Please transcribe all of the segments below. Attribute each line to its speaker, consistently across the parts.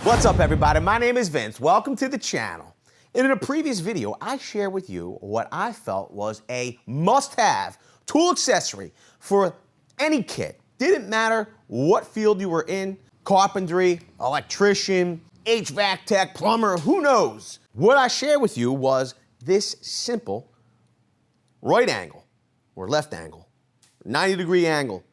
Speaker 1: What's up, everybody? My name is Vince. Welcome to the channel. In a previous video, I shared with you what I felt was a must-have tool accessory for any kit. Didn't matter what field you were in, carpentry, electrician, HVAC tech, plumber, who knows? What I shared with you was this simple right angle or left angle, 90-degree angle,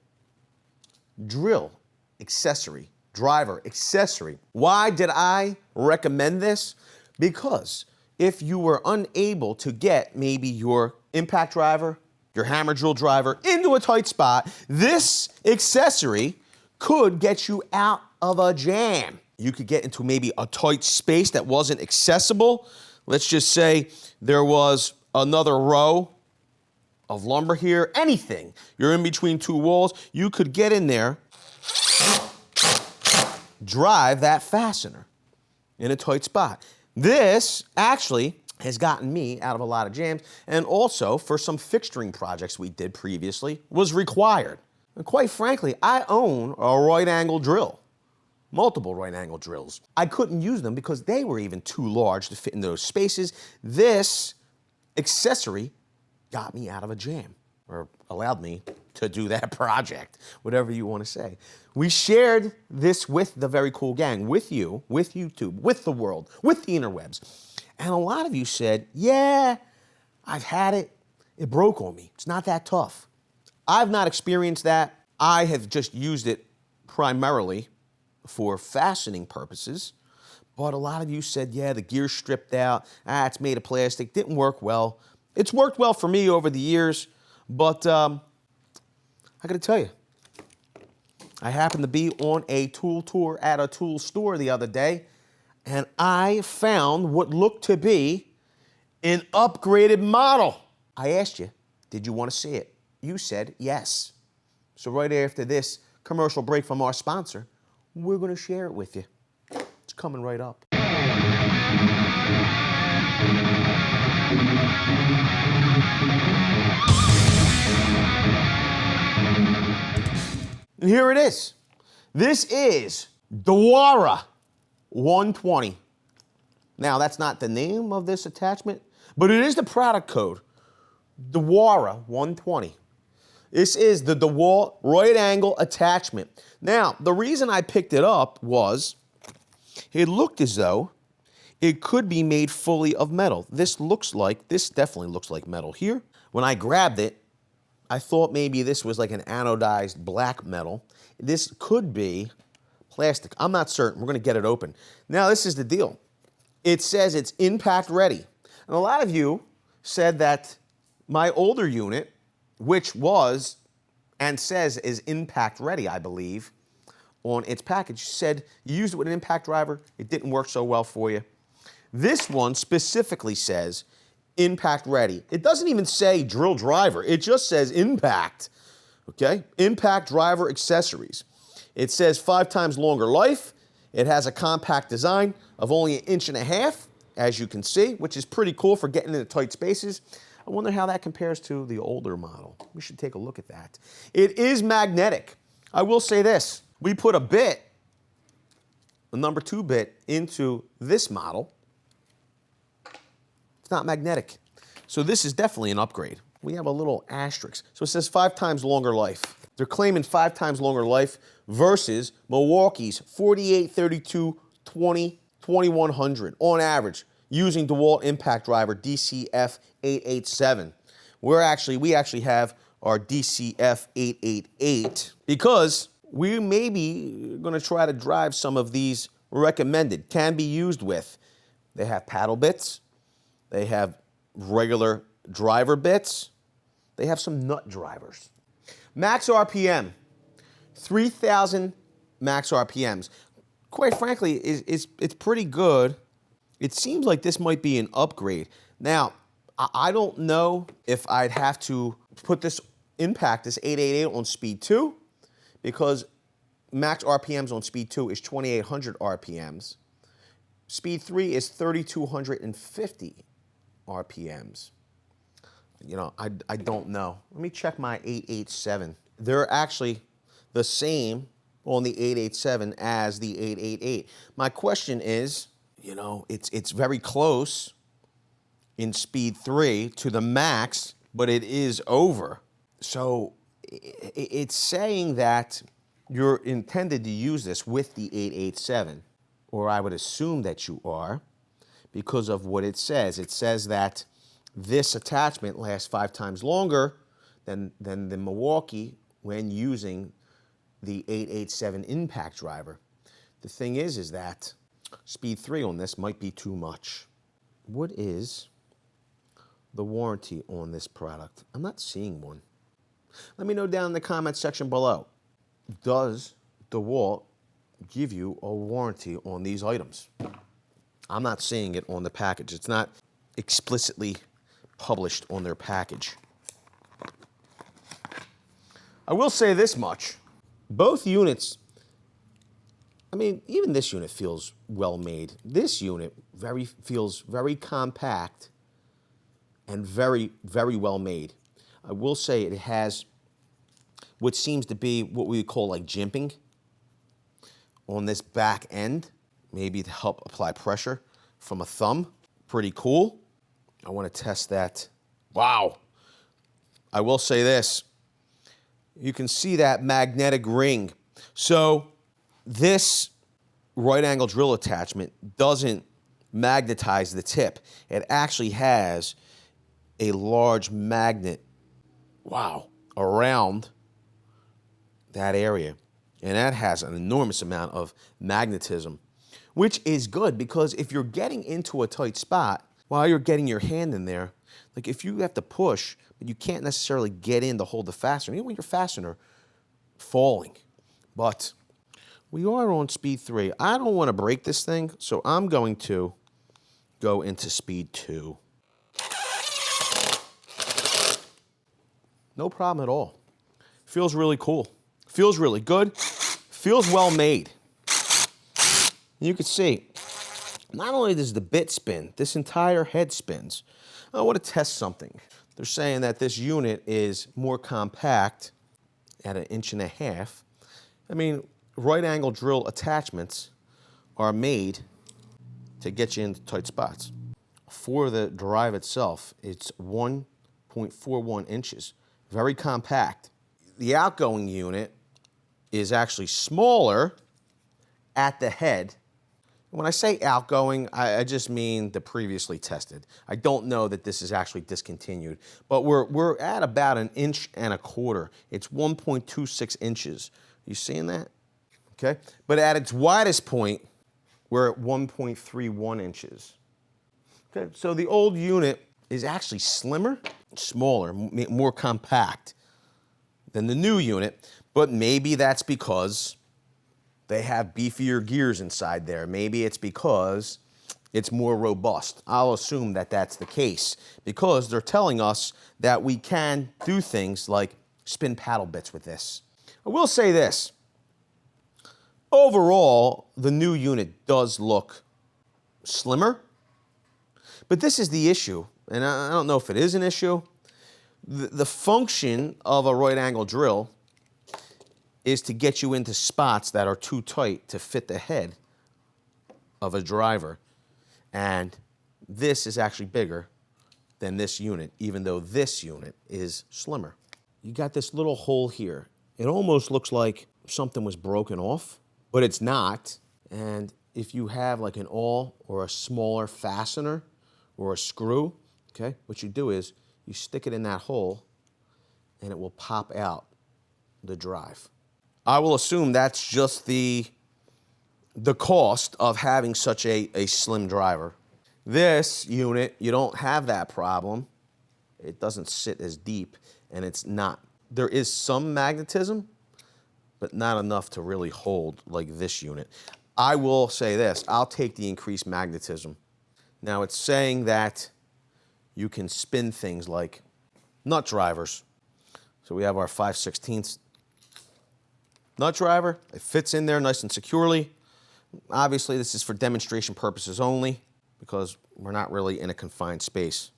Speaker 1: drill accessory, driver accessory. Why did I recommend this? Because if you were unable to get maybe your impact driver, your hammer drill driver into a tight spot, this accessory could get you out of a jam. You could get into maybe a tight space that wasn't accessible. Let's just say there was another row of lumber here, anything. You're in between two walls, you could get in there, drive that fastener in a tight spot. This actually has gotten me out of a lot of jams, and also for some fixturing projects we did previously was required. And quite frankly, I own a right angle drill, multiple right angle drills. I couldn't use them because they were even too large to fit in those spaces. This accessory got me out of a jam, or allowed me to do that project, whatever you want to say. We shared this with the very cool gang, with you, with YouTube, with the world, with the interwebs. And a lot of you said, yeah, I've had it. It broke on me. It's not that tough. I've not experienced that. I have just used it primarily for fastening purposes. But a lot of you said, yeah, the gear's stripped out. It's made of plastic. Didn't work well. It's worked well for me over the years. But I got to tell you, I happened to be on a tool tour at a tool store the other day, and I found what looked to be an upgraded model. I asked you, did you want to see it? You said yes. So right after this commercial break from our sponsor, we're going to share it with you. It's coming right up. And here it is. This is Dewalt 120. Now, that's not the name of this attachment, but it is the product code, Dewalt 120. This is the Dewalt right angle attachment. Now, the reason I picked it up was it looked as though it could be made fully of metal. This definitely looks like metal here. When I grabbed it, I thought maybe this was like an anodized black metal. This could be plastic. I'm not certain. We're going to get it open. Now, this is the deal. It says it's impact ready. And a lot of you said that my older unit, which was and says is impact ready, I believe, on its package, said you used it with an impact driver, it didn't work so well for you. This one specifically says impact ready. It doesn't even say drill driver. It just says impact, okay? Impact driver accessories. It says 5 times longer life. It has a compact design of only 1.5 inches, as you can see, which is pretty cool for getting into tight spaces. I wonder how that compares to the older model. We should take a look at that. It is magnetic. I will say this. We put a bit, a number 2 bit, into this model. It's not magnetic. So this is definitely an upgrade. We have a little asterisk. So it says 5 times longer life. They're claiming 5 times longer life versus Milwaukee's 48, 32, 20, 2100 on average using Dewalt impact driver DCF 887. We actually have our DCF 888 because we may be going to try to drive some of these recommended, can be used with. They have paddle bits. They have regular driver bits. They have some nut drivers. Max RPM, 3,000 max RPMs. Quite frankly, it's pretty good. It seems like this might be an upgrade. Now, I don't know if I'd have to put this 888 on speed 2, because max RPMs on speed 2 is 2,800 RPMs. Speed 3 is 3,250 RPMs. You know, I don't know. Let me check my 887. They're actually the same on the 887 as the 888. My question is, it's very close in speed 3 to the max, but it is over. So it's saying that you're intended to use this with the 887, or I would assume that you are, because of what it says. It says that this attachment lasts 5 times longer than the Milwaukee when using the 887 impact driver. The thing is that speed 3 on this might be too much. What is the warranty on this product? I'm not seeing one. Let me know down in the comment section below. Does Dewalt give you a warranty on these items? I'm not seeing it on the package. It's not explicitly published on their package. I will say this much. Both units, even this unit feels well made. This unit feels very compact and very, very well made. I will say it has what seems to be what we would call like jimping on this back end, maybe to help apply pressure from a thumb. Pretty cool. I want to test that. Wow. I will say this. You can see that magnetic ring. So this right angle drill attachment doesn't magnetize the tip. It actually has a large magnet, around that area. And that has an enormous amount of magnetism, which is good because if you're getting into a tight spot while you're getting your hand in there, like if you have to push, but you can't necessarily get in to hold the fastener, even when your fastener falling. But we are on speed 3. I don't want to break this thing, so I'm going to go into speed 2. No problem at all. Feels really cool. Feels really good. Feels well made. You can see, not only does the bit spin, this entire head spins. I want to test something. They're saying that this unit is more compact at 1.5 inches. Right angle drill attachments are made to get you into tight spots. For the drive itself, it's 1.41 inches. Very compact. The outgoing unit is actually smaller at the head. When I say outgoing, I just mean the previously tested. I don't know that this is actually discontinued, but we're at about 1.25 inches. It's 1.26 inches. You seeing that? Okay. But at its widest point, we're at 1.31 inches. Okay. So the old unit is actually slimmer, smaller, more compact than the new unit, but maybe that's because they have beefier gears inside there. Maybe it's because it's more robust. I'll assume that that's the case because they're telling us that we can do things like spin paddle bits with this. I will say this. Overall, the new unit does look slimmer, but this is the issue, and I don't know if it is an issue. The function of a right angle drill is to get you into spots that are too tight to fit the head of a driver. And this is actually bigger than this unit, even though this unit is slimmer. You got this little hole here. It almost looks like something was broken off, but it's not. And if you have like an awl or a smaller fastener or a screw, okay, what you do is you stick it in that hole and it will pop out the drive. I will assume that's just the cost of having such a slim driver. This unit, you don't have that problem. It doesn't sit as deep, and it's not. There is some magnetism, but not enough to really hold like this unit. I will say this, I'll take the increased magnetism. Now it's saying that you can spin things like nut drivers. So we have our 5/16 nut driver. It fits in there nice and securely. Obviously, this is for demonstration purposes only because we're not really in a confined space.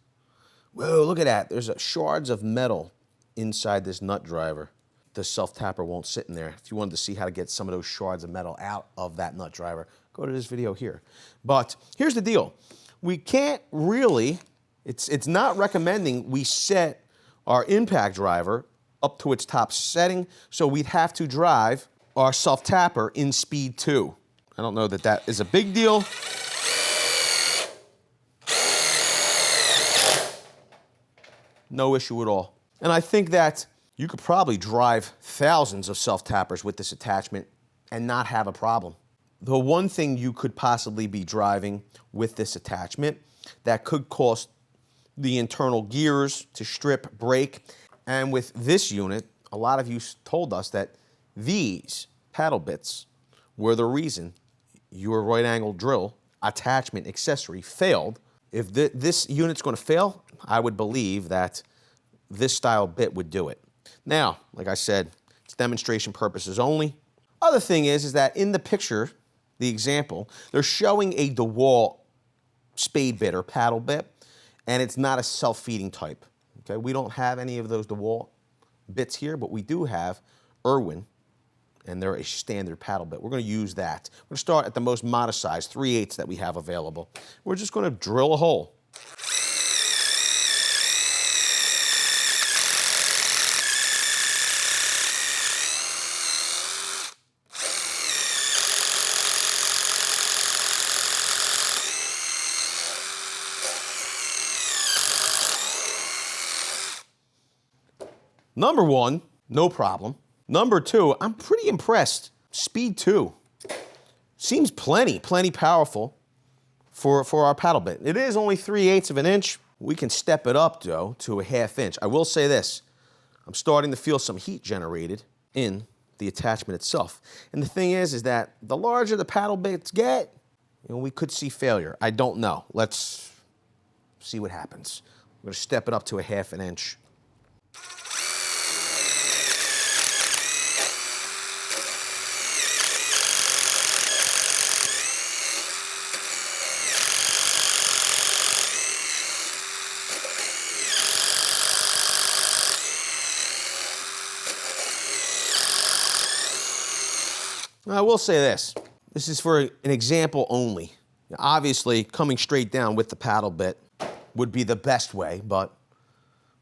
Speaker 1: Whoa, look at that. There's shards of metal inside this nut driver. the self-tapper won't sit in there. If you wanted to see how to get some of those shards of metal out of that nut driver, go to this video here. But here's the deal. We can't really, it's not recommending we set our impact driver up to its top setting, so we'd have to drive our self-tapper in speed 2. I don't know that that is a big deal. No issue at all. And I think that you could probably drive thousands of self-tappers with this attachment and not have a problem. The one thing you could possibly be driving with this attachment that could cause the internal gears to strip, break, and with this unit, a lot of you told us that these paddle bits were the reason your right angle drill attachment accessory failed. If this unit's going to fail, I would believe that this style bit would do it. Now, like I said, it's demonstration purposes only. Other thing is that in the picture, the example, they're showing a Dewalt spade bit or paddle bit, and it's not a self-feeding type. Okay, we don't have any of those Dewalt bits here, but we do have Irwin, and they're a standard paddle bit. We're going to use that. We're going to start at the most modest size, 3/8 that we have available. We're just going to drill a hole. Number 1, no problem. Number 2, I'm pretty impressed. Speed 2. Seems plenty powerful for our paddle bit. It is only 3/8 of an inch. We can step it up, though, to a 1/2 inch. I will say this. I'm starting to feel some heat generated in the attachment itself. And the thing is that the larger the paddle bits get, we could see failure. I don't know. Let's see what happens. We're going to step it up to a 1/2 inch. I will say this. This is for an example only. Obviously, coming straight down with the paddle bit would be the best way, but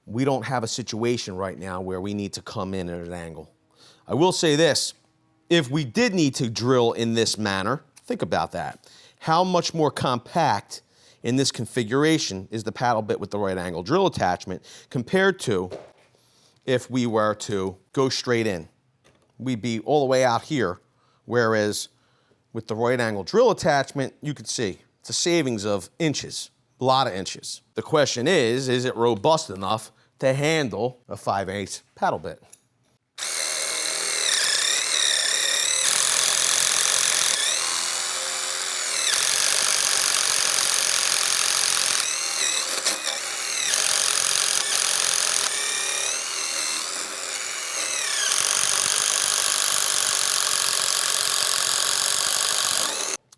Speaker 1: we don't have a situation right now where we need to come in at an angle. I will say this. If we did need to drill in this manner, think about that. How much more compact in this configuration is the paddle bit with the right angle drill attachment compared to if we were to go straight in? We'd be all the way out here. Whereas with the right angle drill attachment, you could see it's a savings of inches, a lot of inches. The question is it robust enough to handle a 5/8 paddle bit?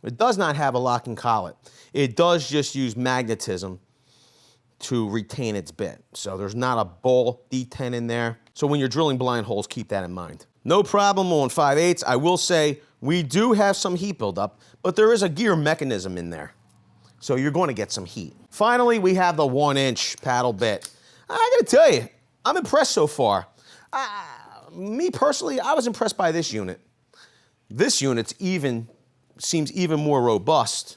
Speaker 1: It does not have a locking collet. It does just use magnetism to retain its bit. So there's not a ball detent in there. So when you're drilling blind holes, keep that in mind. No problem on 5/8. I will say we do have some heat buildup, but there is a gear mechanism in there. So you're going to get some heat. Finally, we have the 1-inch paddle bit. I gotta tell you, I'm impressed so far. Me personally, I was impressed by this unit. This unit's seems even more robust.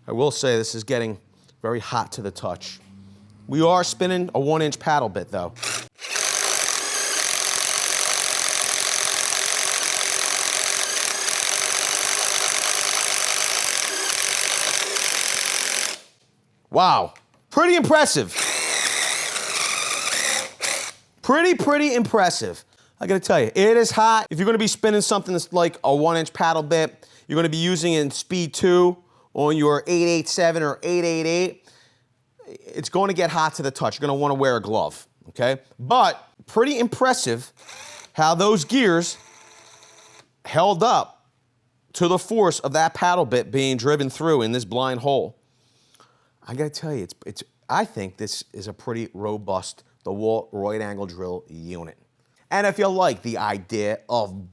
Speaker 1: I will say this is getting very hot to the touch. We are spinning a 1-inch paddle bit though. Wow, pretty impressive. Pretty impressive. I gotta tell you, it is hot. If you're gonna be spinning something that's like a 1-inch paddle bit, you're gonna be using it in speed 2 on your 887 or 888, it's going to get hot to the touch. You're gonna wanna wear a glove, okay? But pretty impressive how those gears held up to the force of that paddle bit being driven through in this blind hole. I gotta tell you, I think this is a pretty robust DeWalt right angle drill unit. And if you like the idea of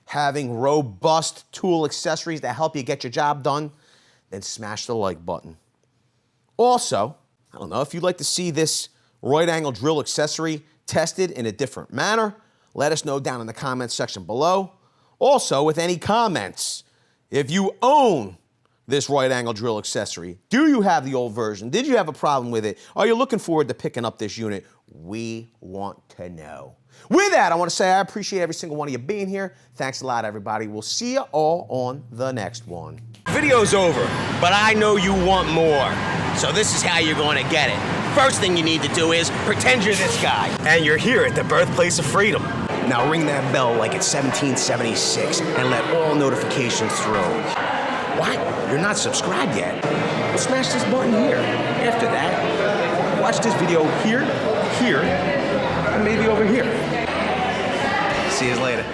Speaker 1: having robust tool accessories that help you get your job done, then smash the like button. Also, I don't know, if you'd like to see this right angle drill accessory tested in a different manner, let us know down in the comments section below. Also, with any comments, if you own this right angle drill accessory, do you have the old version? Did you have a problem with it? Are you looking forward to picking up this unit? We want to know. With that, I want to say I appreciate every single one of you being here. Thanks a lot, everybody. We'll see you all on the next one. Video's over, but I know you want more. So this is how you're going to get it. First thing you need to do is pretend you're this guy. And you're here at the birthplace of freedom. Now ring that bell like it's 1776 and let all notifications through. What? You're not subscribed yet? Well, smash this button here. After that, watch this video here, and maybe over here. See you later.